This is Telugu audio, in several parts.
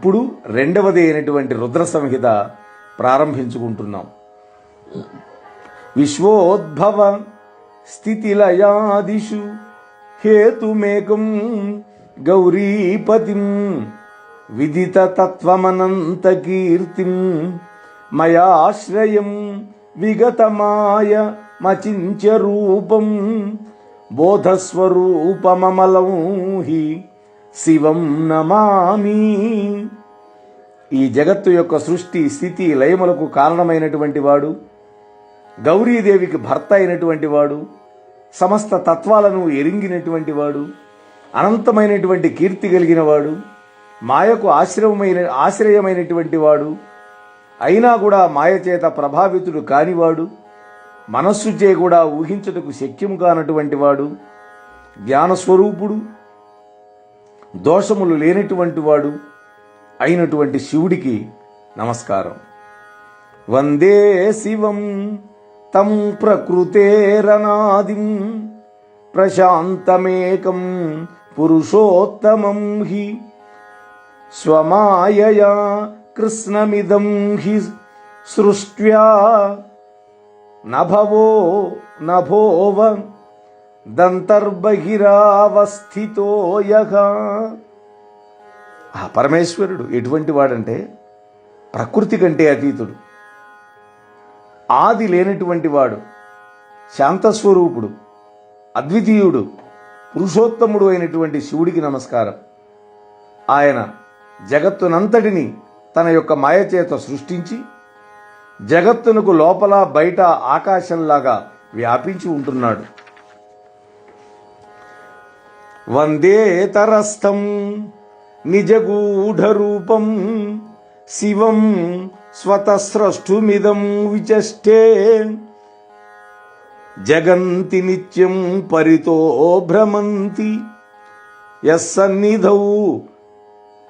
ఇప్పుడు రెండవది అయినటువంటి రుద్ర సంహిత ప్రారంభించుకుంటున్నాం. విశ్వోద్భవ స్థితిలయాదిషు హేతుమేకం గౌరీపతిం విదిత తత్వమనంత కీర్తిం మయాశ్రయం విగతమాయ మచించ రూపం బోధస్వరూపమమలం హి శివం నమామి. ఈ జగత్తు యొక్క సృష్టి స్థితి లయములకు కారణమైనటువంటి వాడు, గౌరీదేవికి భర్త అయినటువంటి వాడు, సమస్త తత్వాలను ఎరింగినటువంటి వాడు, అనంతమైనటువంటి కీర్తి కలిగిన వాడు, మాయకు ఆశ్రయమైనటువంటి వాడు, అయినా కూడా మాయ చేత ప్రభావితుడు కానివాడు, మనస్సుచే కూడా ఊహించుటకు శక్యము కానటువంటి వాడు, జ్ఞానస్వరూపుడు, దోషములు లేనటువంటి వాడు అయినటువంటి శివుడికి నమస్కారం. వందే శివం తం ప్రకృతేరనాదిం ప్రశాంతమేకం పురుషోత్తమం హి స్వమాయయా కృష్ణమిదం హి సృష్ట్యా నభవో నభోవ దంతర్బహిరావస్థితో యః. ఆ పరమేశ్వరుడు ఎటువంటి వాడంటే ప్రకృతి కంటే అతీతుడు, ఆది లేనటువంటి వాడు, శాంతస్వరూపుడు, అద్వితీయుడు, పురుషోత్తముడు అయినటువంటి శివుడికి నమస్కారం. ఆయన జగత్తునంతటిని తన యొక్క మాయచేత సృష్టించి జగత్తునకు లోపల బయట ఆకాశంలాగా వ్యాపించి ఉంటున్నాడు. వందేతరస్థం నిజగూఢరూపం శివం స్వతస్రష్టుమిదం విచష్టే జగంతి నిత్యం పరితో భ్రమంతి యస్సన్నిధౌ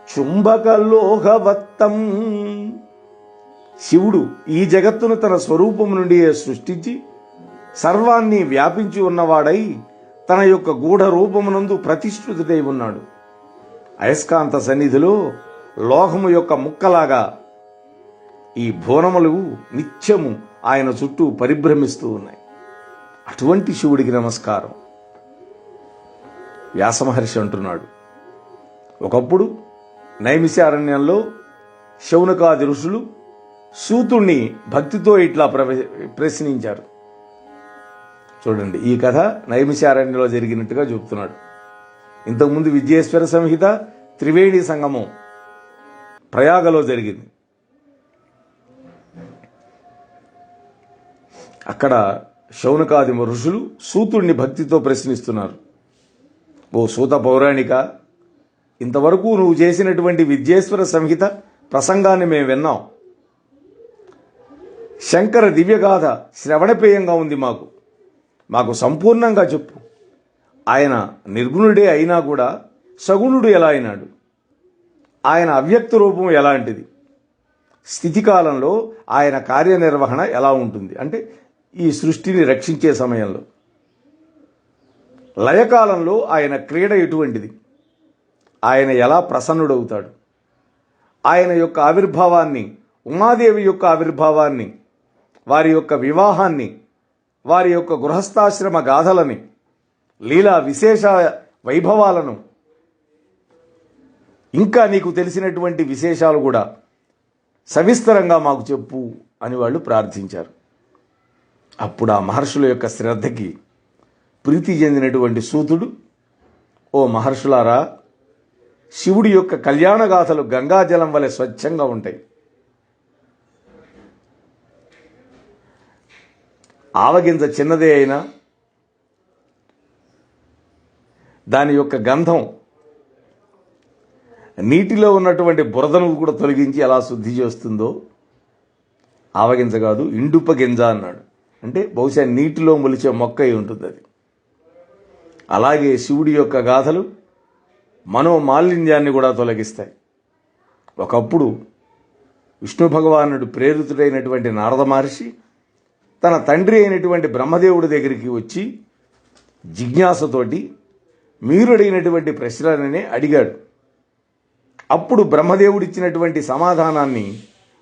చుంబకలోహవత్తం. శివుడు ఈ జగత్తును తన స్వరూపము నుండి సృష్టించి సర్వాన్ని వ్యాపించి ఉన్నవాడై తన యొక్క గూఢ రూపమునందు ప్రతిష్ఠితుడై ఉన్నాడు. అయస్కాంత సన్నిధిలో లోహము యొక్క ముక్కలాగా ఈ భువనములు నిత్యము ఆయన చుట్టూ పరిభ్రమిస్తూ ఉన్నాయి. అటువంటి శివుడికి నమస్కారం. వ్యాసమహర్షి అంటున్నాడు, ఒకప్పుడు నైమిషారణ్యంలో శౌనకాది ఋషులు సూతుణ్ణి భక్తితో ఇట్లా ప్రశ్నించారు. చూడండి, ఈ కథ నైమిషారణ్యంలో జరిగినట్టుగా చెబుతున్నాడు. ఇంతకుముందు విద్యేశ్వర సంహిత త్రివేణి సంగమం ప్రయాగలో జరిగింది. అక్కడ శౌనకాది ఋషులు సూతుడిని భక్తితో ప్రశ్నిస్తున్నారు. ఓ సూత పౌరాణిక, ఇంతవరకు నువ్వు చేసినటువంటి విద్యేశ్వర సంహిత ప్రసంగాన్ని మేము విన్నాం. శంకర దివ్యగాథ శ్రవణపేయంగా ఉంది. మాకు సంపూర్ణంగా చెప్పు. ఆయన నిర్గుణుడే అయినా కూడా సగుణుడు ఎలా అయినాడు? ఆయన అవ్యక్త రూపం ఎలాంటిది? స్థితికాలంలో ఆయన కార్యనిర్వహణ ఎలా ఉంటుంది? అంటే ఈ సృష్టిని రక్షించే సమయంలో. లయకాలంలో ఆయన క్రీడ ఎటువంటిది? ఆయన ఎలా ప్రసన్నుడవుతాడు? ఆయన యొక్క ఆవిర్భావాన్ని, ఉమాదేవి యొక్క ఆవిర్భావాన్ని, వారి యొక్క వివాహాన్ని, వారి యొక్క గృహస్థాశ్రమ గాథలని, లీలా విశేష వైభవాలను, ఇంకా నీకు తెలిసినటువంటి విశేషాలు కూడా సవిస్తరంగా మాకు చెప్పు అని వాళ్ళు ప్రార్థించారు. అప్పుడు ఆ మహర్షుల యొక్క శ్రద్ధకి ప్రీతి చెందినటువంటి సూతుడు, ఓ మహర్షులారా, శివుడి యొక్క కళ్యాణగాథలు గంగాజలం వలె స్వచ్ఛంగా ఉంటాయి. ఆవగింజ చిన్నదే అయినా దాని యొక్క గంధం నీటిలో ఉన్నటువంటి బురదను కూడా తొలగించి ఎలా శుద్ధి చేస్తుందో, ఆవగింజ కాదు ఇండుప గింజ అన్నాడు. అంటే బహుశా నీటిలో మొలిచే మొక్క అయి ఉంటుంది అది. అలాగే శివుడి యొక్క గాథలు మనోమాలిన్యాన్ని కూడా తొలగిస్తాయి. ఒకప్పుడు విష్ణు భగవానుడు ప్రేరితుడైనటువంటి నారద మహర్షి తన తండ్రి అయినటువంటి బ్రహ్మదేవుడి దగ్గరికి వచ్చి జిజ్ఞాసతోటి మీరుడైనటువంటి ప్రశ్నలనే అడిగాడు. అప్పుడు బ్రహ్మదేవుడిచ్చినటువంటి సమాధానాన్ని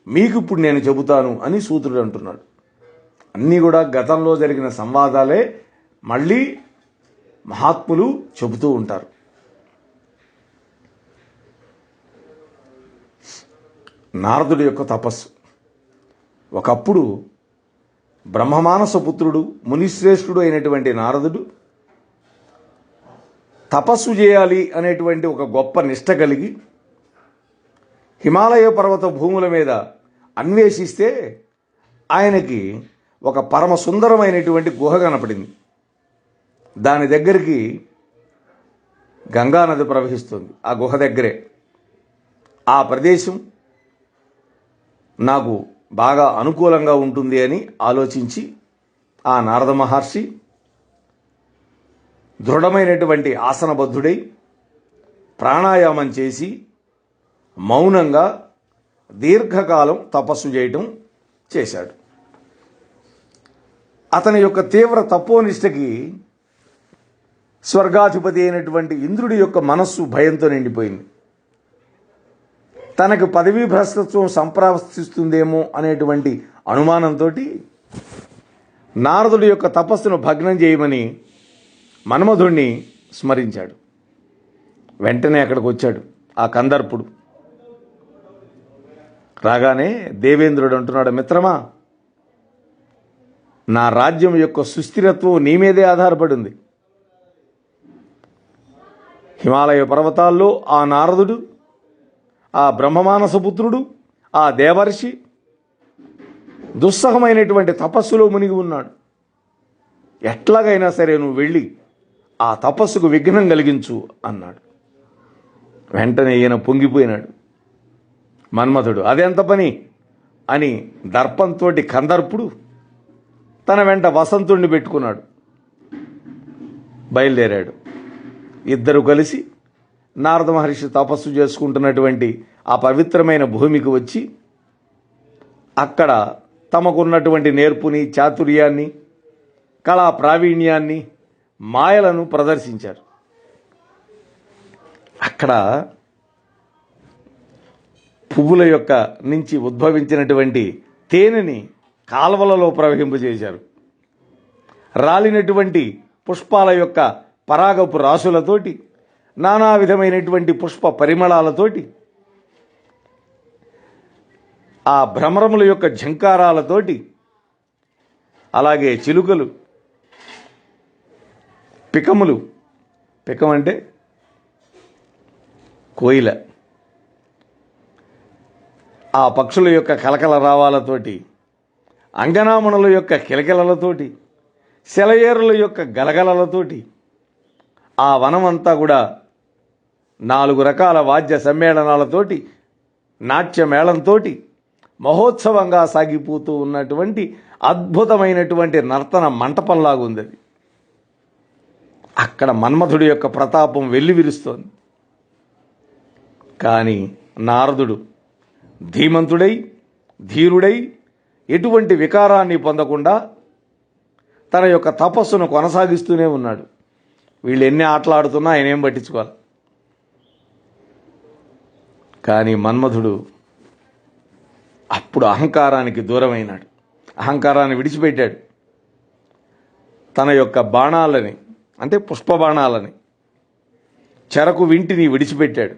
మీకు ఇప్పుడు నేను చెబుతాను అని సూతుడు అంటున్నాడు. అన్నీ కూడా గతంలో జరిగిన సంవాదాలే మళ్ళీ మహాత్ములు చెబుతూ ఉంటారు. నారదుడి యొక్క తపస్సు. ఒకప్పుడు బ్రహ్మమానస పుత్రుడు మునిశ్రేష్ఠుడు అయినటువంటి నారదుడు తపస్సు చేయాలి అనేటువంటి ఒక గొప్ప నిష్ట కలిగి హిమాలయ పర్వత భూముల మీద అన్వేషిస్తే ఆయనకి ఒక పరమ సుందరమైనటువంటి గుహ కనపడింది. దాని దగ్గరికి గంగా నది ప్రవహిస్తుంది. ఆ గుహ దగ్గరే. ఆ ప్రదేశం నాకు బాగా అనుకూలంగా ఉంటుంది అని ఆలోచించి ఆ నారద మహర్షి దృఢమైనటువంటి ఆసనబద్ధుడై ప్రాణాయామం చేసి మౌనంగా దీర్ఘకాలం తపస్సు చేయటం చేశాడు. అతని యొక్క తీవ్ర తపోనిష్టకి స్వర్గాధిపతి అయినటువంటి ఇంద్రుడి యొక్క మనస్సు భయంతో నిండిపోయింది. తనకు పదవీ భ్రష్టత్వం సంప్రాప్తిస్తుందేమో అనేటువంటి అనుమానంతో నారదుడి యొక్క తపస్సును భగ్నం చేయమని మన్మధుణ్ణి స్మరించాడు. వెంటనే అక్కడికి వచ్చాడు ఆ కందర్పుడు. రాగానే దేవేంద్రుడు అంటున్నాడు, మిత్రమా, నా రాజ్యం యొక్క సుస్థిరత్వం నీ మీదే ఆధారపడి ఉంది. హిమాలయ పర్వతాల్లో ఆ నారదుడు, ఆ బ్రహ్మమానసపుత్రుడు, ఆ దేవర్షి దుస్సహమైనటువంటి తపస్సులో మునిగి ఉన్నాడు. ఎట్లాగైనా సరే నువ్వు వెళ్ళి ఆ తపస్సుకు విఘ్నం కలిగించు అన్నాడు. వెంటనే ఈయన పొంగిపోయినాడు. మన్మథుడు అదెంత పని అని దర్పంతో కందర్పుడు తన వెంట వసంతుణ్ణి పెట్టుకున్నాడు. బయలుదేరాడు. ఇద్దరు కలిసి నారద మహర్షి తపస్సు చేసుకుంటున్నటువంటి ఆ పవిత్రమైన భూమికి వచ్చి అక్కడ తమకున్నటువంటి నేర్పుని, చాతుర్యాన్ని, కళా ప్రావీణ్యాన్ని, మాయలను ప్రదర్శించారు. అక్కడ పువ్వుల యొక్క నుంచి ఉద్భవించినటువంటి తేనెని కాల్వలలో ప్రవహింపజేశారు. రాలినటువంటి పుష్పాల యొక్క పరాగపు రాసులతోటి, నానా విధమైనటువంటి పుష్ప పరిమళాలతోటి, ఆ భ్రమరముల యొక్క ఝంకారాలతోటి, అలాగే చిలుకలు, పికములు, పికం అంటే కోయిల, ఆ పక్షుల యొక్క కలకల రావాలతోటి, అంగనామణుల యొక్క కిలకిలలతోటి, సెలయేరుల యొక్క గలగలలతోటి ఆ వనమంతా కూడా 4 రకాల వాద్య సమ్మేళనాలతోటి, నాట్యమేళంతో మహోత్సవంగా సాగిపోతూ ఉన్నటువంటి అద్భుతమైనటువంటి నర్తన మంటపంలాగుంది అది. అక్కడ మన్మథుడి యొక్క ప్రతాపం వెల్లివిరుస్తోంది. కానీ నారదుడు ధీమంతుడై, ధీరుడై, ఎటువంటి వికారాన్ని పొందకుండా తన యొక్క తపస్సును కొనసాగిస్తూనే ఉన్నాడు. వీళ్ళు ఎన్ని ఆటలాడుతున్నా ఆయన ఏం పట్టించుకోవాలి. కానీ మన్మథుడు అప్పుడు అహంకారానికి దూరమైనాడు. అహంకారాన్ని విడిచిపెట్టాడు. తన యొక్క బాణాలని, అంటే పుష్పబాణాలని, చెరకు వింటిని విడిచిపెట్టాడు.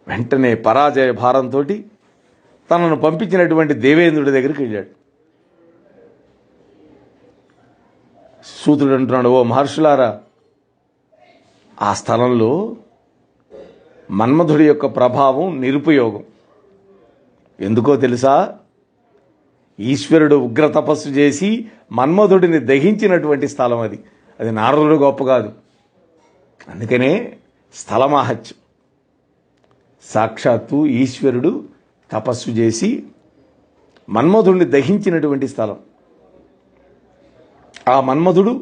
వెంటనే పరాజయ భారంతో తనను పంపించినటువంటి దేవేంద్రుడి దగ్గరికి వెళ్ళాడు. సూతుడు అంటున్నాడు, ఓ మహర్షులారా, ఆ స్థలంలో మన్మథుడి యొక్క ప్రభావం నిరుపయోగం. ఎందుకో తెలుసా? ఈశ్వరుడు ఉగ్ర తపస్సు చేసి మన్మథుడిని దహించినటువంటి స్థలం అది. అది నారదుడు గొప్ప కాదు. అందుకనే స్థలమాహత్యం. సాక్షాత్తు ఈశ్వరుడు తపస్సు చేసి మన్మథుడిని దహించినటువంటి స్థలం. ఆ మన్మథుడు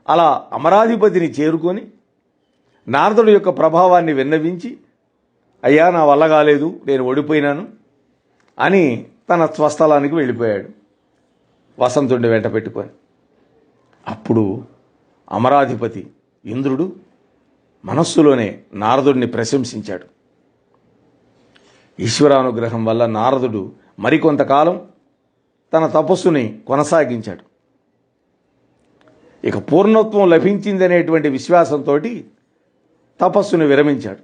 అలా అమరాధిపతిని చేరుకొని నారదుడి యొక్క ప్రభావాన్ని విన్నవించి, అయ్యా నా వల్ల కాలేదు, నేను ఓడిపోయినాను అని తన స్వస్థలానికి వెళ్ళిపోయాడు వసంతుడిని వెంట పెట్టుకొని. అప్పుడు అమరాధిపతి ఇంద్రుడు మనస్సులోనే నారదుడిని ప్రశంసించాడు. ఈశ్వరానుగ్రహం వల్ల నారదుడు మరికొంతకాలం తన తపస్సుని కొనసాగించాడు. ఇక పూర్ణత్వం లభించిందనేటువంటి విశ్వాసంతో తపస్సును విరమించాడు.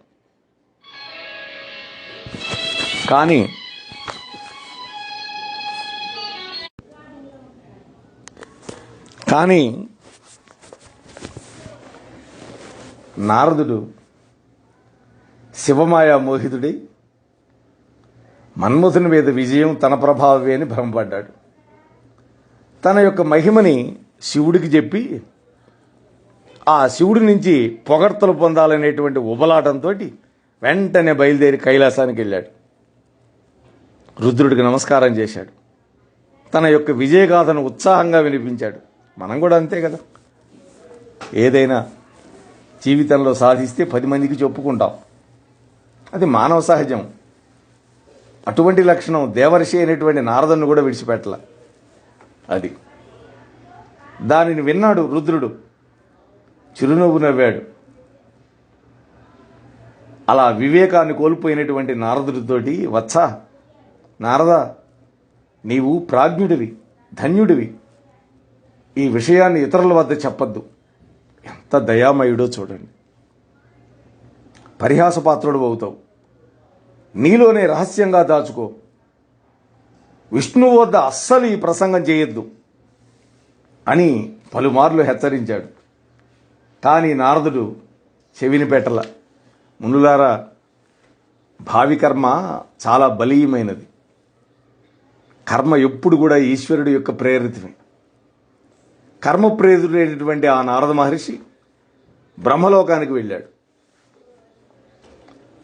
కానీ నారదుడు శివమాయా మోహితుడై మన్మథుని మీద విజయం తన ప్రభావమే అని భ్రమపడ్డాడు. తన యొక్క మహిమని శివుడికి చెప్పి ఆ శివుడి నుంచి పొగడ్తలు పొందాలనేటువంటి ఉబలాటంతో వెంటనే బయలుదేరి కైలాసానికి వెళ్ళాడు. రుద్రుడికి నమస్కారం చేశాడు. తన యొక్క విజయగాథను ఉత్సాహంగా వినిపించాడు. మనం కూడా అంతే కదా, ఏదైనా జీవితంలో సాధిస్తే 10 మందికి చెప్పుకుంటాం. అది మానవ సహజం. అటువంటి లక్షణం దేవర్షి అయినటువంటి నారదుని కూడా విడిచిపెట్టల. అది దానిని విన్నాడు రుద్రుడు, చిరునవ్వు నవ్వాడు. అలా వివేకాన్ని కోల్పోయినటువంటి నారదుడితోటి, వత్సా నారదా, నీవు ప్రాజ్ఞుడివి, ధన్యుడివి, ఈ విషయాన్ని ఇతరుల వద్ద చెప్పద్దు. ఎంత దయామయుడో చూడండి. పరిహాసపాత్రుడు అవుతావు, నీలోనే రహస్యంగా దాచుకో, విష్ణువు వద్ద అస్సలు ఈ ప్రసంగం చేయొద్దు అని పలుమార్లు హెచ్చరించాడు. కానీ నారదుడు చెవిని పెట్టల. మునులారా, భావి కర్మ చాలా బలీయమైనది. కర్మ ఎప్పుడు కూడా ఈశ్వరుడి యొక్క ప్రేరితమే. కర్మ ప్రేరితుడైనటువంటి ఆ నారద మహర్షి బ్రహ్మలోకానికి వెళ్ళాడు.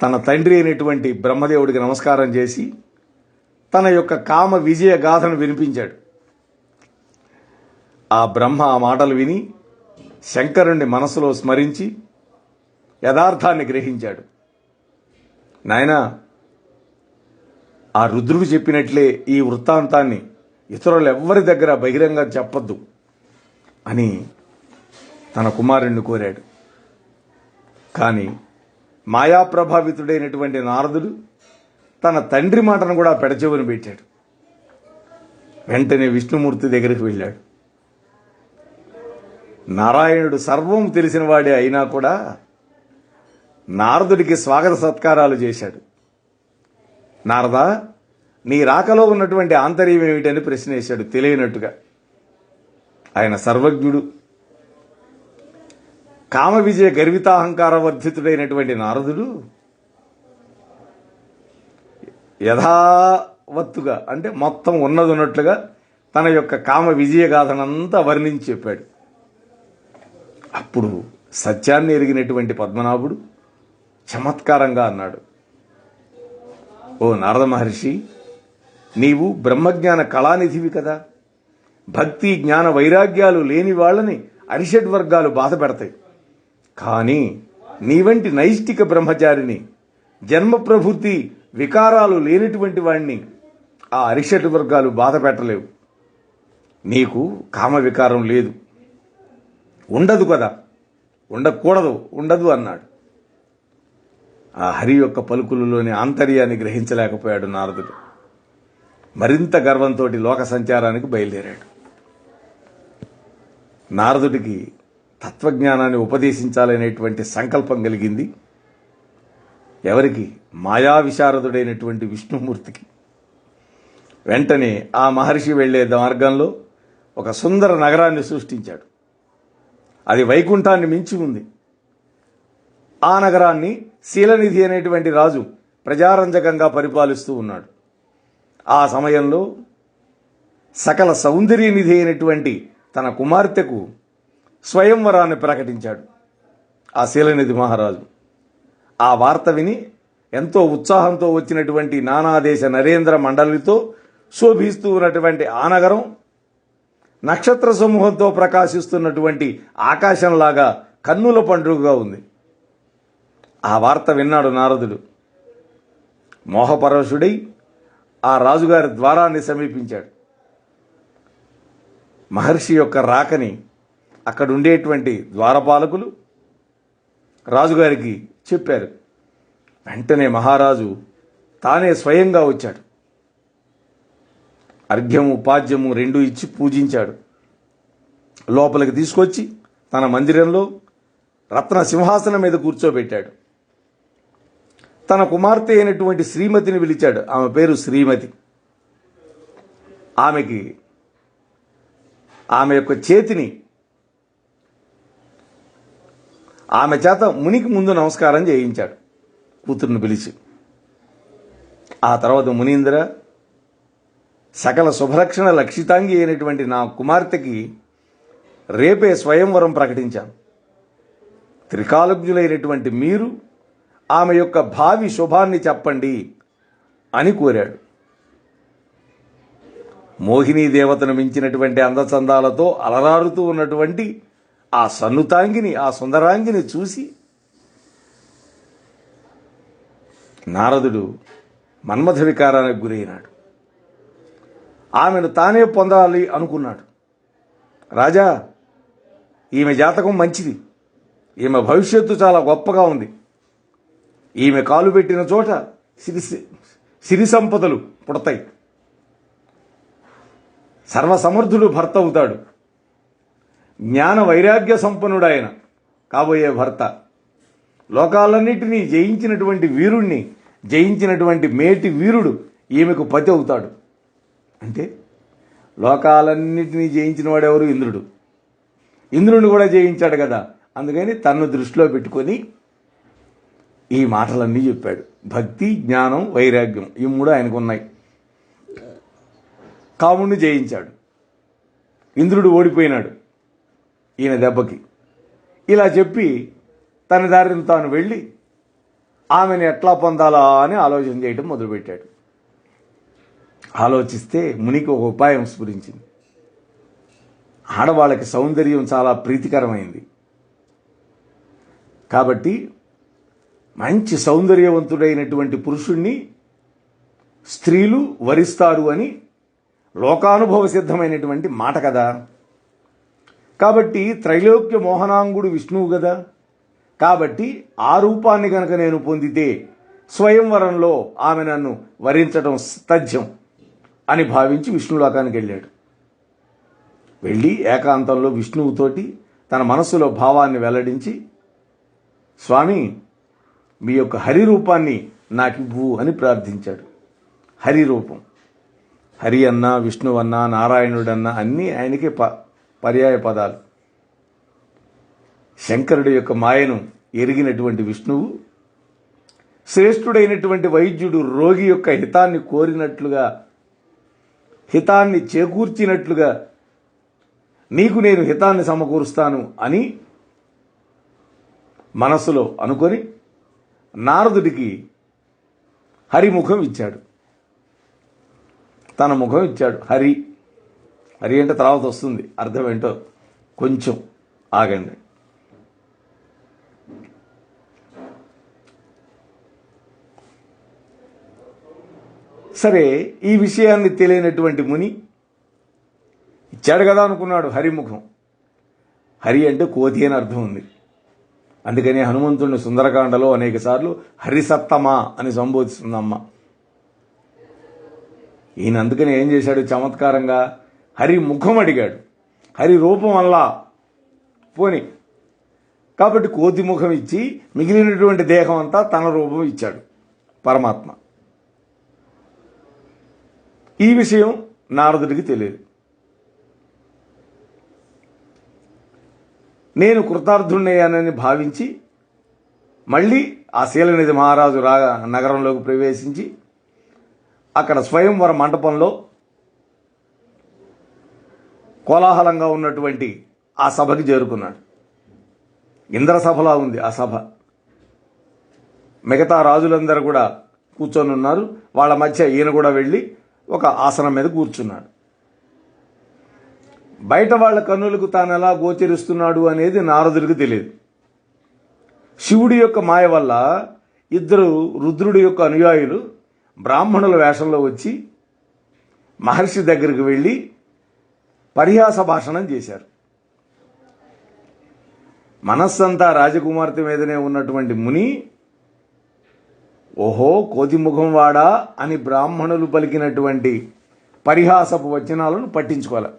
తన తండ్రి అయినటువంటి బ్రహ్మదేవుడికి నమస్కారం చేసి తన యొక్క కామ విజయ గాథను వినిపించాడు. ఆ బ్రహ్మ ఆ మాటలు విని శంకరుణ్ణి మనసులో స్మరించి యథార్థాన్ని గ్రహించాడు. నాయనా, ఆ రుద్రుడు చెప్పినట్లే ఈ వృత్తాంతాన్ని ఇతరులెవ్వరి దగ్గర బహిరంగ చెప్పొద్దు అని తన కుమారుణ్ణి కోరాడు. కానీ మాయాప్రభావితుడైనటువంటి నారదుడు తన తండ్రి మాటను కూడా పెడచెవిన పెట్టాడు. వెంటనే విష్ణుమూర్తి దగ్గరికి వెళ్ళాడు. నారాయణుడు సర్వం తెలిసిన వాడే అయినా కూడా నారదుడికి స్వాగత సత్కారాలు చేశాడు. నారదా, నీ రాకలో ఉన్నటువంటి ఆంతర్యం ఏమిటని ప్రశ్న వేశాడు తెలియనట్టుగా. ఆయన సర్వజ్ఞుడు, కామ విజయ గర్వితాహంకార వర్ధితుడైనటువంటి నారదుడు యథావత్తుగా, అంటే మొత్తం ఉన్నది ఉన్నట్లుగా తన యొక్క కామ విజయ గాథనంతా వర్ణించి చెప్పాడు. అప్పుడు సత్యాన్ని ఎరిగినటువంటి పద్మనాభుడు చమత్కారంగా అన్నాడు, ఓ నారద మహర్షి, నీవు బ్రహ్మజ్ఞాన కళానిధివి కదా. భక్తి జ్ఞాన వైరాగ్యాలు లేని వాళ్ళని అరిషడ్ వర్గాలు బాధ పెడతాయి. కానీ నీ వంటి నైష్టిక బ్రహ్మచారిని, జన్మ ప్రవృత్తి వికారాలు లేనటువంటి వాణ్ణి ఆ అరిషడ్ వర్గాలు బాధ పెట్టలేవు. నీకు కామ వికారం లేదు, ఉండదు కదా, ఉండకూడదు, ఉండదు అన్నాడు. ఆ హరి యొక్క పలుకులలోని ఆంతర్యాన్ని గ్రహించలేకపోయాడు నారదుడు. మరింత గర్వంతో లోక సంచారానికి బయలుదేరాడు. నారదుడికి తత్వజ్ఞానాన్ని ఉపదేశించాలనేటువంటి సంకల్పం కలిగింది. ఎవరికి? మాయా విశారదుడైనటువంటి విష్ణుమూర్తికి. వెంటనే ఆ మహర్షి వెళ్లే మార్గంలో ఒక సుందర నగరాన్ని సృష్టించాడు. అది వైకుంఠాన్ని మించి ఉంది. ఆ నగరాన్ని శీలనిధి అనేటువంటి రాజు ప్రజారంజకంగా పరిపాలిస్తూ ఉన్నాడు. ఆ సమయంలో సకల సౌందర్యనిధి అయినటువంటి తన కుమార్తెకు స్వయంవరాన్ని ప్రకటించాడు ఆ శీలనిధి మహారాజు. ఆ వార్త విని ఎంతో ఉత్సాహంతో వచ్చినటువంటి నానాదేశ నరేంద్ర మండలితో శోభిస్తూ ఉన్నటువంటి ఆ నగరం నక్షత్ర సమూహంతో ప్రకాశిస్తున్నటువంటి ఆకాశంలాగా కన్నుల పండుగగా ఉంది. ఆ వార్త విన్నాడు నారదుడు. మోహపరవశుడై ఆ రాజుగారి ద్వారాన్ని సమీపించాడు. మహర్షి యొక్క రాకని అక్కడుండేటువంటి ద్వారపాలకులు రాజుగారికి చెప్పారు. వెంటనే మహారాజు తానే స్వయంగా వచ్చాడు. అర్ఘ్యము పాద్యము రెండూ ఇచ్చి పూజించాడు. లోపలికి తీసుకొచ్చి తన మందిరంలో రత్న సింహాసనం మీద కూర్చోబెట్టాడు. తన కుమార్తె అయినటువంటి శ్రీమతిని పిలిచాడు. ఆమె పేరు శ్రీమతి. ఆమె యొక్క చేతిని ఆమె చేత మునికి ముందు నమస్కారం చేయించాడు కూతుర్ని పిలిచి. ఆ తర్వాత మునీంద్ర, సకల శుభలక్షణ లక్షితాంగి అయినటువంటి నా కుమార్తెకి రేపే స్వయంవరం ప్రకటించాను. త్రికాలజ్ఞులైనటువంటి మీరు ఆమె యొక్క భావి శుభాన్ని చెప్పండి అని కోరాడు. మోహినీ దేవతను మించినటువంటి అందచందాలతో అలరారుతూ ఉన్నటువంటి ఆ సన్నుతాంగిని, ఆ సుందరాంగిని చూసి నారదుడు మన్మథ వికారానికి గురైనాడు. ఆమెను తానే పొందాలి అనుకున్నాడు. రాజా, ఈమె జాతకం మంచిది, ఈమె భవిష్యత్తు చాలా గొప్పగా ఉంది. ఈమె కాలు పెట్టిన చోట సిరి సంపదలు పుడతాయి. సర్వసమర్థుడు భర్త అవుతాడు. జ్ఞాన వైరాగ్య సంపన్నుడాయన కాబోయే భర్త. లోకాలన్నిటినీ జయించినటువంటి వీరుణ్ణి, జయించినటువంటి మేటి వీరుడు ఈమెకు పతి అవుతాడు. అంటే లోకాలన్నిటినీ జయించిన వాడెవరు? ఇంద్రుడు. ఇంద్రుడిని కూడా జయించాడు కదా. అందుకని తన్ను దృష్టిలో పెట్టుకొని ఈ మాటలన్నీ చెప్పాడు. భక్తి, జ్ఞానం, వైరాగ్యం ఈ మూడు ఆయనకు ఉన్నాయి. కాముణ్ణి జయించాడు. ఇంద్రుడు ఓడిపోయినాడు ఈయన దెబ్బకి. ఇలా చెప్పి తన దారిని తాను వెళ్ళి ఆమెను ఎట్లా పొందాలా అని ఆలోచన చేయడం మొదలుపెట్టాడు. ఆలోచిస్తే మునికి ఒక ఉపాయం స్ఫురించింది. ఆడవాళ్ళకి సౌందర్యం చాలా ప్రీతికరమైంది కాబట్టి మంచి సౌందర్యవంతుడైనటువంటి పురుషుణ్ణి స్త్రీలు వరిస్తారు అని లోకానుభవ సిద్ధమైనటువంటి మాట కదా. కాబట్టి త్రైలోక్య మోహనాంగుడు విష్ణువు కదా. కాబట్టి ఆ రూపాన్ని కనుక నేను పొందితే స్వయంవరంలో ఆమె నన్ను వరించడం తథ్యం అని భావించి విష్ణులోకానికి వెళ్ళాడు. వెళ్ళి ఏకాంతంలో విష్ణువుతోటి తన మనస్సులో భావాన్ని వెల్లడించి, స్వామి, మీ యొక్క హరి రూపాన్ని నాకివ్వు అని ప్రార్థించాడు. హరి రూపం, హరి అన్నా, విష్ణువన్నా, నారాయణుడన్నా అన్నీ ఆయనకే పర్యాయ పదాలు. శంకరుడి యొక్క మాయను ఎరిగినటువంటి విష్ణువు శ్రేష్ఠుడైనటువంటి వైద్యుడు రోగి యొక్క హితాన్ని కోరినట్లుగా, హితాన్ని చేకూర్చినట్లుగా నీకు నేను హితాన్ని సమకూరుస్తాను అని మనస్సులో అనుకొని నారదుడికి హరిముఖం ఇచ్చాడు. తన ముఖం ఇచ్చాడు. హరి హరి అంటే తర్వాత వస్తుంది అర్థం ఏంటో, కొంచెం ఆగండి. సరే, ఈ విషయాన్ని తెలియనటువంటి ముని ఇచ్చాడు కదా అనుకున్నాడు హరిముఖం. హరి అంటే కోతి అని అర్థం ఉంది. అందుకని హనుమంతుడిని సుందరకాండలో అనేక సార్లు హరిసత్తమా అని సంబోధిస్తుందమ్మ. ఈయన అందుకని ఏం చేశాడు? చమత్కారంగా హరి ముఖం అడిగాడు. హరి రూపం అల్లా పోని కాబట్టి కోతి ముఖం ఇచ్చి మిగిలినటువంటి దేహం అంతా తన రూపం ఇచ్చాడు పరమాత్మ. ఈ విషయం నారదుడికి తెలియదు. నేను కృతార్థుణ్ణయ్యానని భావించి మళ్ళీ ఆ శీలనిధి మహారాజు నగరంలోకి ప్రవేశించి అక్కడ స్వయంవర మంటపంలో కోలాహలంగా ఉన్నటువంటి ఆ సభకి చేరుకున్నాడు. ఇంద్రసభలా ఉంది ఆ సభ. మిగతా రాజులందరూ కూడా కూర్చొని ఉన్నారు. వాళ్ళ మధ్య ఈయన కూడా వెళ్ళి ఒక ఆసనం మీద కూర్చున్నాడు. బయట వాళ్ళ కన్నులకు తాను ఎలా గోచరిస్తున్నాడు అనేది నారదుడికి తెలియదు. శివుడి యొక్క మాయ వల్ల ఇద్దరు రుద్రుడి యొక్క అనుయాయులు బ్రాహ్మణుల వేషంలో వచ్చి మహర్షి దగ్గరికి వెళ్ళి పరిహాస భాషణం చేశారు. మనస్సంతా రాజకుమార్తె మీదనే ఉన్నటువంటి ముని ఓహో కోతిముఖం వాడా అని బ్రాహ్మణులు పలికినటువంటి పరిహాసపు వచనాలను పట్టించుకోవాలి.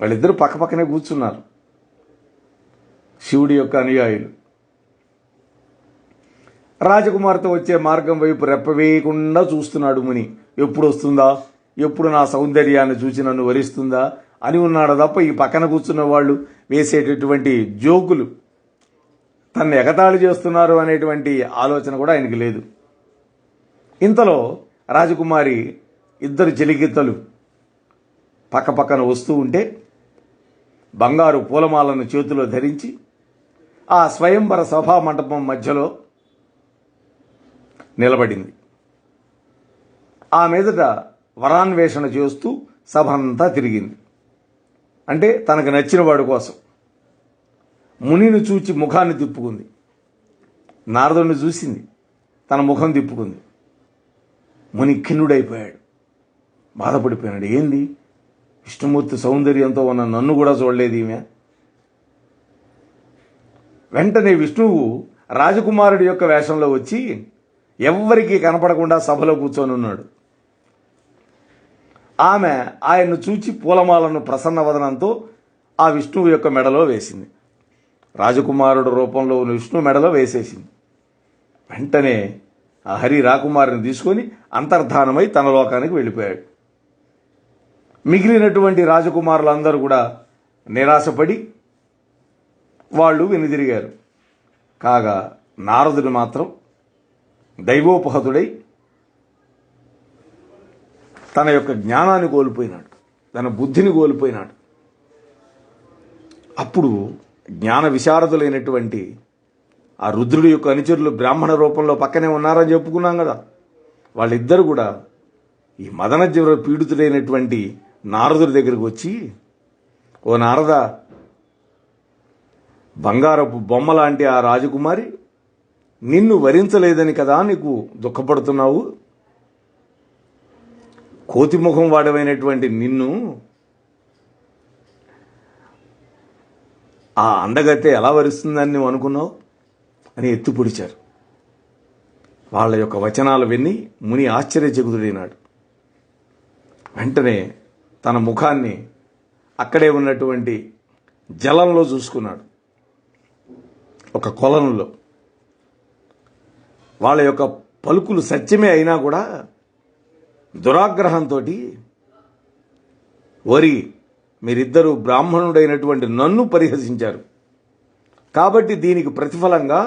వాళ్ళిద్దరూ పక్కపక్కనే కూర్చున్నారు, శివుడి యొక్క అనుయాయులు. రాజకుమార్తె వచ్చే మార్గం వైపు రెప్పవేయకుండా చూస్తున్నాడు ముని. ఎప్పుడు వస్తుందా, ఎప్పుడు నా సౌందర్యాన్ని చూసి నన్ను వరిస్తుందా అని ఉన్నాడు తప్ప ఈ పక్కన కూర్చున్న వాళ్ళు వేసేటటువంటి జోకులు తనను ఎగతాళి చేస్తున్నారు అనేటువంటి ఆలోచన కూడా ఆయనకి లేదు. ఇంతలో రాజకుమారి ఇద్దరు చెలిగిత్తలు పక్కపక్కన వస్తూ ఉంటే బంగారు పూలమాలను చేతిలో ధరించి ఆ స్వయంవర సభా మంటపం మధ్యలో నిలబడింది. ఆ మీదట వరాన్వేషణ చేస్తూ సభంతా తిరిగింది. అంటే తనకు నచ్చిన వాడి కోసం. మునిని చూచి ముఖాన్ని తిప్పుకుంది, నారదుడిని చూసింది, తన ముఖం తిప్పుకుంది. ముని ఖిన్నుడైపోయాడు, బాధపడిపోయాడు. ఏంది, విష్ణుమూర్తి సౌందర్యంతో ఉన్న నన్ను కూడా చూడలేదు ఈమె. వెంటనే విష్ణువు రాజకుమారుడి యొక్క వేషంలో వచ్చి ఎవ్వరికీ కనపడకుండా సభలో కూర్చొని ఉన్నాడు. ఆమె ఆయన్ను చూచి పూలమాలను ప్రసన్నవదనంతో ఆ విష్ణువు యొక్క మెడలో వేసింది. రాజకుమారుడు రూపంలో ఉన్న విష్ణు మెడలో వేసేసింది. వెంటనే ఆ హరి రాకుమారిని తీసుకొని అంతర్ధానమై తన లోకానికి వెళ్ళిపోయాడు. మిగిలినటువంటి రాజకుమారులందరూ కూడా నిరాశపడి వాళ్ళు వెనుదిరిగారు. కాగా నారదుడు మాత్రం దైవోపహతుడై తన యొక్క జ్ఞానాన్ని కోల్పోయినాడు, తన బుద్ధిని కోల్పోయినాడు. అప్పుడు జ్ఞాన విశారదులైనటువంటి ఆ రుద్రుడి యొక్క అనుచరులు బ్రాహ్మణ రూపంలో పక్కనే ఉన్నారని చెప్పుకున్నాం కదా, వాళ్ళిద్దరు కూడా ఈ మదనజ్వర పీడితుడైనటువంటి నారదుడి దగ్గరికి వచ్చి, ఓ నారద, బంగారపు బొమ్మ లాంటి ఆ రాజకుమారి నిన్ను వరించలేదని కదా నీకు దుఃఖపడుతున్నావు? కోతిముఖం వాడమైనటువంటి నిన్ను ఆ అందగత్తె ఎలా వరిస్తుందని నువ్వు అనుకున్నావు అని ఎత్తుపొడిచారు. వాళ్ళ యొక్క వచనాలు విని ముని ఆశ్చర్యచకితుడైనాడు. వెంటనే తన ముఖాన్ని అక్కడే ఉన్నటువంటి జలంలో చూసుకున్నాడు, ఒక కొలనులో. వాళ్ళ యొక్క పలుకులు సత్యమే అయినా కూడా దురాగ్రహంతో, వరి మీరిద్దరూ బ్రాహ్మణుడైనటువంటి నన్ను పరిహసించారు, కాబట్టి దీనికి ప్రతిఫలంగా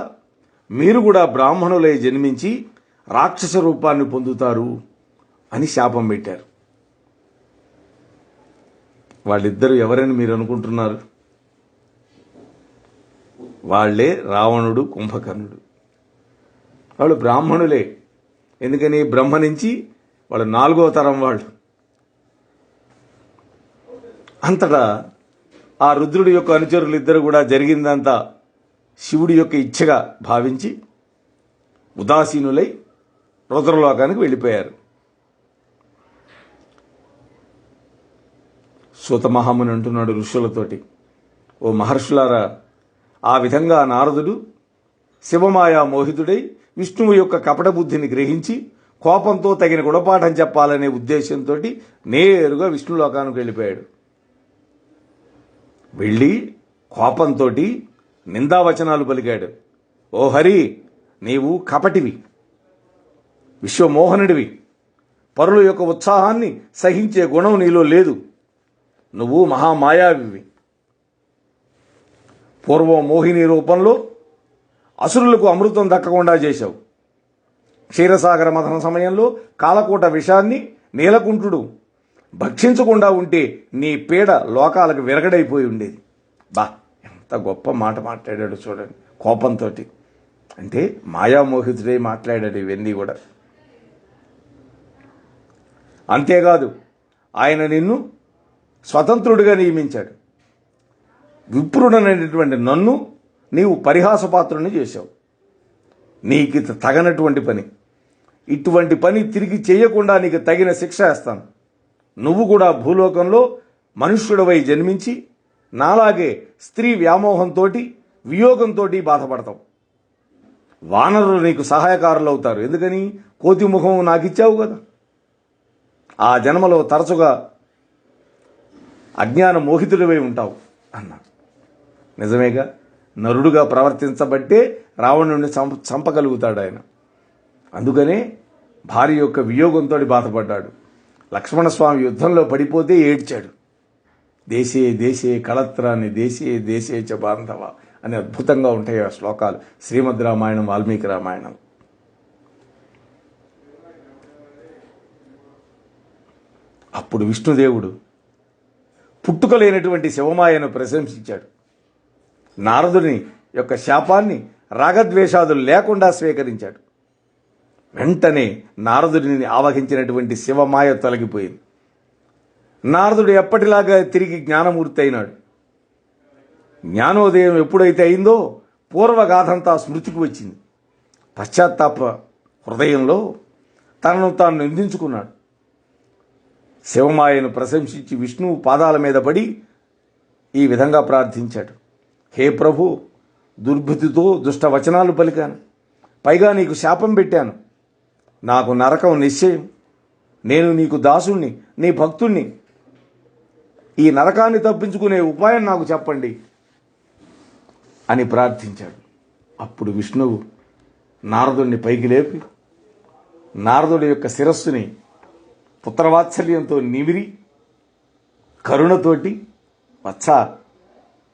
మీరు కూడా బ్రాహ్మణులై జన్మించి రాక్షస రూపాన్ని పొందుతారు అని శాపం పెట్టారు. వాళ్ళిద్దరూ ఎవరని మీరు అనుకుంటున్నారు? వాళ్లే రావణుడు, కుంభకర్ణుడు. వాళ్ళు బ్రాహ్మణులే. ఎందుకని? బ్రహ్మ నుంచి వాళ్ళు 4వ తరం వాళ్ళు. అంతటా ఆ రుద్రుడి యొక్క అనుచరులు ఇద్దరు కూడా జరిగిందంతా శివుడి యొక్క ఇచ్ఛగా భావించి ఉదాసీనులై రుద్రలోకానికి వెళ్ళిపోయారు. సూత మహాముని అంటున్నాడు ఋషులతోటి, ఓ మహర్షులారా, ఆ విధంగా నారదుడు శివమాయా మోహితుడై విష్ణువు యొక్క కపట బుద్ధిని గ్రహించి కోపంతో తగిన గుణపాఠం చెప్పాలనే ఉద్దేశంతో నేరుగా విష్ణులోకానికి వెళ్ళిపోయాడు. వెళ్ళి కోపంతో నిందావచనాలు పలికాడు. ఓ హరి, నీవు కపటివి, విశ్వమోహనుడివి, పరుల యొక్క ఉత్సాహాన్ని సహించే గుణం నీలో లేదు, నువ్వు మహామాయావివి. పూర్వం మోహిని రూపంలో అసురులకు అమృతం దక్కకుండా చేశావు. క్షీరసాగర మథన సమయంలో కాలకూట విషాన్ని నీలకుంఠుడు భక్షించకుండా ఉంటే నీ పీడ లోకాలకు విరగడైపోయి ఉండేది. బా, ఎంత గొప్ప మాట మాట్లాడాడు చూడండి, కోపంతో. అంటే మాయామోహితుడై మాట్లాడాడు ఇవన్నీ కూడా. అంతేకాదు, ఆయన నిన్ను స్వతంత్రుడిగా నియమించాడు. విప్రుడనైనటువంటి నన్ను నీవు పరిహాసపాత్రుని చేశావు. నీకు తగనటువంటి పని, ఇటువంటి పని తిరిగి చేయకుండా నీకు తగిన శిక్ష వేస్తాను. నువ్వు కూడా భూలోకంలో మనుష్యుడివై జన్మించి నాలాగే స్త్రీ వ్యామోహంతో, వియోగంతో బాధపడతావు. వానరులు నీకు సహాయకారులు అవుతారు. ఎందుకని? కోతి ముఖం నాకు ఇచ్చావు కదా. ఆ జన్మలో తరచుగా అజ్ఞాన మోహితుడివై ఉంటావు అన్నాడు. నిజమేగా, నరుడుగా ప్రవర్తించబట్టే రావణుడిని చంపగలుగుతాడు ఆయన. అందుకనే భార్య యొక్క వియోగంతో బాధపడ్డాడు. లక్ష్మణస్వామి యుద్ధంలో పడిపోతే ఏడ్చాడు. దేశే దేశే కళత్రాన్ని దేశే దేశే చ బాంధవ అని అద్భుతంగా ఉంటాయి ఆ శ్లోకాలు శ్రీమద్ రామాయణం, వాల్మీకి రామాయణం. అప్పుడు విష్ణుదేవుడు పుట్టుకలేనటువంటి శివమాయను ప్రశంసించాడు. నారదుని యొక్క శాపాన్ని రాగద్వేషాదులు లేకుండా స్వీకరించాడు. వెంటనే నారదుడిని ఆవహించినటువంటి శివమాయ తొలగిపోయింది. నారదుడు ఎప్పటిలాగా తిరిగి జ్ఞానమూర్తి అయినాడు. జ్ఞానోదయం ఎప్పుడైతే అయిందో పూర్వగాథంతా స్మృతికి వచ్చింది. పశ్చాత్తాప హృదయంలో తనను తాను నిందించుకున్నాడు. శివమాయను ప్రశంసించి విష్ణువు పాదాల మీద పడి ఈ విధంగా ప్రార్థించాడు. హే ప్రభు, దుర్బుద్ధితో దుష్ట వచనాలు పలికాను, పైగా నీకు శాపం పెట్టాను. నాకు నరకం నిశ్చయం. నేను నీకు దాసుణ్ణి, నీ భక్తుణ్ణి. ఈ నరకాన్ని తప్పించుకునే ఉపాయం నాకు చెప్పండి అని ప్రార్థించాడు. అప్పుడు విష్ణువు నారదుడిని పైకి లేపి నారదుడి యొక్క శిరస్సుని పుత్రవాత్సల్యంతో నిమిరి కరుణతోటి, వత్సా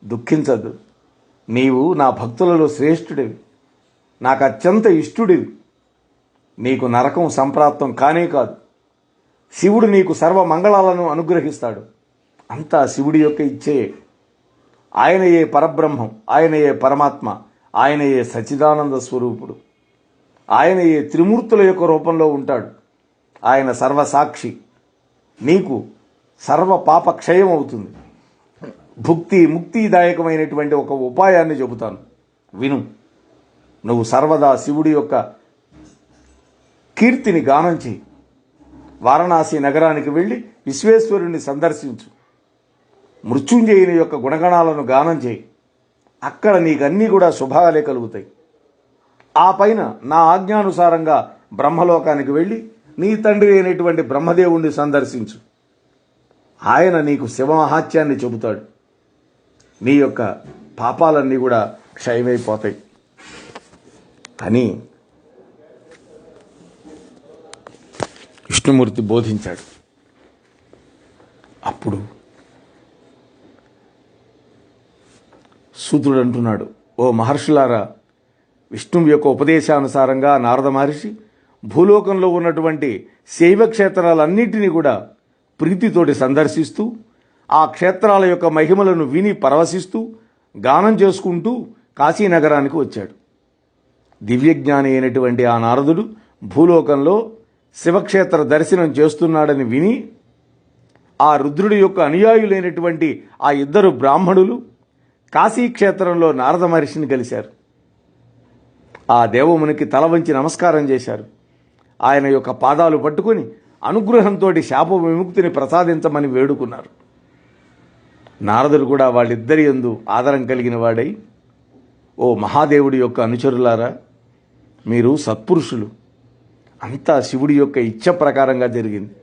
దుఃఖించద్దు, నీవు నా భక్తులలో శ్రేష్ఠుడివి, నాకు అత్యంత ఇష్టుడివి. నీకు నరకం సంప్రాప్తం కానే కాదు. శివుడు నీకు సర్వ మంగళాలను అనుగ్రహిస్తాడు. అంతా శివుడి యొక్క ఇచ్చే. ఆయనయే పరబ్రహ్మం, ఆయనయే పరమాత్మ, ఆయనయే సచ్చిదానంద స్వరూపుడు. ఆయనయే త్రిమూర్తుల యొక్క రూపంలో ఉంటాడు. ఆయన సర్వసాక్షి. నీకు సర్వ పాప క్షయం అవుతుంది. భుక్తి ముక్తిదాయకమైనటువంటి ఒక ఉపాయాన్ని చెబుతాను, విను. నువ్వు సర్వదా శివుడి యొక్క కీర్తిని గానం చేయి. వారణాసి నగరానికి వెళ్ళి విశ్వేశ్వరుణ్ణి సందర్శించు. మృత్యుంజయుని యొక్క గుణగణాలను గానం చేయి. అక్కడ నీకు అన్నీ కూడా శుభాలే కలుగుతాయి. ఆ పైన నా ఆజ్ఞానుసారంగా బ్రహ్మలోకానికి వెళ్ళి నీ తండ్రి అయినటువంటి బ్రహ్మదేవుణ్ణి సందర్శించు. ఆయన నీకు శివమహాత్యాన్ని చెబుతాడు. నీ యొక్క పాపాలన్నీ కూడా క్షయమైపోతాయి అని విష్ణుమూర్తి బోధించాడు. అప్పుడు సూతుడు అంటున్నాడు, ఓ మహర్షులారా, విష్ణువు యొక్క ఉపదేశానుసారంగా నారద మహర్షి భూలోకంలో ఉన్నటువంటి శైవ క్షేత్రాలన్నింటినీ కూడా ప్రీతితోటి సందర్శిస్తూ ఆ క్షేత్రాల యొక్క మహిమలను విని పరవశిస్తూ గానం చేసుకుంటూ కాశీనగరానికి వచ్చాడు. దివ్యజ్ఞాని అయినటువంటి ఆ నారదుడు భూలోకంలో శివక్షేత్ర దర్శనం చేస్తున్నాడని విని ఆ రుద్రుడి యొక్క అనుయాయులైనటువంటి ఆ ఇద్దరు బ్రాహ్మణులు కాశీక్షేత్రంలో నారద మహర్షిని కలిశారు. ఆ దేవమునికి తల వంచి నమస్కారం చేశారు. ఆయన యొక్క పాదాలు పట్టుకుని అనుగ్రహంతో శాప విముక్తిని ప్రసాదించమని వేడుకున్నారు. నారదుడు కూడా వాళ్ళిద్దరి యందు ఆదరం కలిగిన వాడై, ఓ మహాదేవుడి యొక్క అనుచరులారా, మీరు సత్పురుషులు, అంతా శివుడి యొక్క ఇచ్ఛ ప్రకారంగా జరిగింది.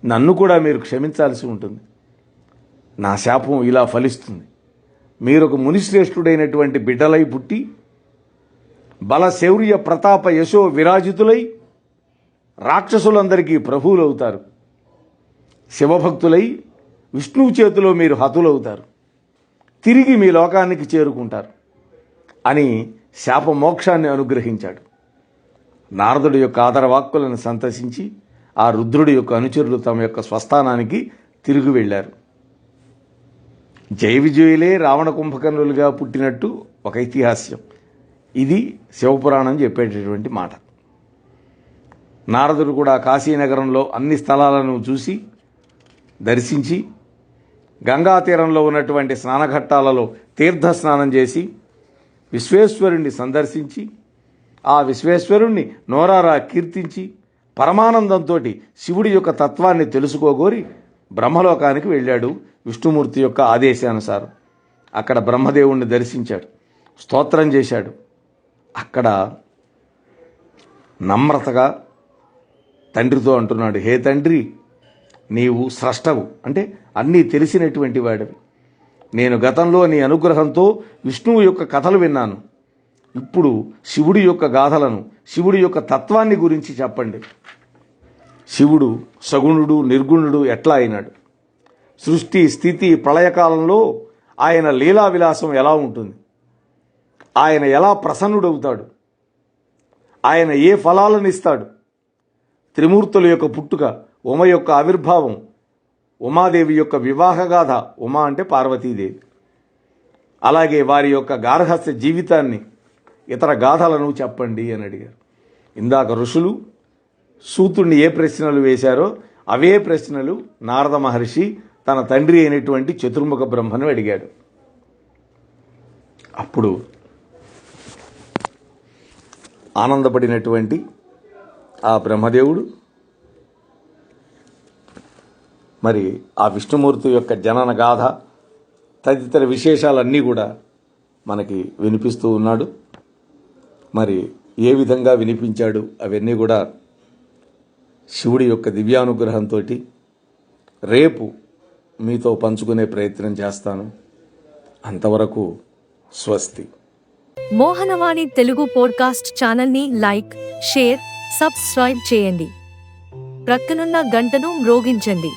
నన్ను కూడా మీరు క్షమించాల్సి ఉంటుంది. నా శాపం ఇలా ఫలిస్తుంది. మీరొక మునిశ్రేష్ఠుడైనటువంటి బిడ్డలై పుట్టి బల శౌర్య ప్రతాప యశో విరాజితులై రాక్షసులందరికీ ప్రభువులవుతారు. శివభక్తులై విష్ణువు చేతిలో మీరు హతులవుతారు. తిరిగి మీ లోకానికి చేరుకుంటారు అని శాప మోక్షాన్ని అనుగ్రహించాడు. నారదుడి యొక్క ఆదరవాక్కులను సంతసించి ఆ రుద్రుడి యొక్క అనుచరులు తమ యొక్క స్వస్థానానికి తిరిగి వెళ్ళారు. జయ విజయులే రావణ కుంభకర్ణులుగా పుట్టినట్టు ఒక ఐతిహాస్యం. ఇది శివపురాణం చెప్పేటటువంటి మాట. నారదుడు కూడా కాశీనగరంలో అన్ని స్థలాలను చూసి దర్శించి గంగా తీరంలో ఉన్నటువంటి స్నానఘట్టాలలో తీర్థ స్నానం చేసి విశ్వేశ్వరుణ్ణి సందర్శించి ఆ విశ్వేశ్వరుణ్ణి నోరారా కీర్తించి పరమానందంతో శివుడి యొక్క తత్వాన్ని తెలుసుకోగోరి బ్రహ్మలోకానికి వెళ్ళాడు. విష్ణుమూర్తి యొక్క ఆదేశానుసారం అక్కడ బ్రహ్మదేవుణ్ణి దర్శించాడు, స్తోత్రం చేశాడు. అక్కడ నమ్రతగా తండ్రితో అంటున్నాడు, హే తండ్రి, నీవు స్రష్టవు, అంటే అన్నీ తెలిసినటువంటి వాడివి. నేను గతంలో నీ అనుగ్రహంతో విష్ణువు యొక్క కథలు విన్నాను. ఇప్పుడు శివుడి యొక్క గాథలను, శివుడి యొక్క తత్వాన్ని గురించి చెప్పండి. శివుడు సగుణుడు, నిర్గుణుడు ఎట్లా అయినాడు? సృష్టి, స్థితి, ప్రళయకాలంలో ఆయన లీలా విలాసం ఎలా ఉంటుంది? ఆయన ఎలా ప్రసన్నుడవుతాడు? ఆయన ఏ ఫలాలను ఇస్తాడు? త్రిమూర్తుల యొక్క పుట్టుక, ఉమ యొక్క ఆవిర్భావం, ఉమాదేవి యొక్క వివాహగాథ, ఉమా అంటే పార్వతీదేవి, అలాగే వారి యొక్క గార్హస్థ్య జీవితాన్ని, ఇతర గాథలను చెప్పండి అని అడిగారు. ఇందాక ఋషులు సూతుడిని ఏ ప్రశ్నలు వేశారో అవే ప్రశ్నలు నారద మహర్షి తన తండ్రి అయినటువంటి చతుర్ముఖ బ్రహ్మను అడిగాడు. అప్పుడు ఆనందపడినటువంటి ఆ బ్రహ్మదేవుడు మరి ఆ విష్ణుమూర్తి యొక్క జనన గాథ తదితర విశేషాలన్నీ కూడా మనకి వినిపిస్తూ ఉన్నాడు. మరి ఏ విధంగా వినిపించాడు అవన్నీ కూడా శివుడి యొక్క దివ్యానుగ్రహంతో రేపు మీతో పంచుకునే ప్రయత్నం చేస్తాను. అంతవరకు స్వస్తి. మోహనవాణి తెలుగు పోడ్కాస్ట్ ఛానల్ని లైక్, షేర్, సబ్స్క్రైబ్ చేయండి. ప్రక్కనున్న గంటను మ్రోగించండి.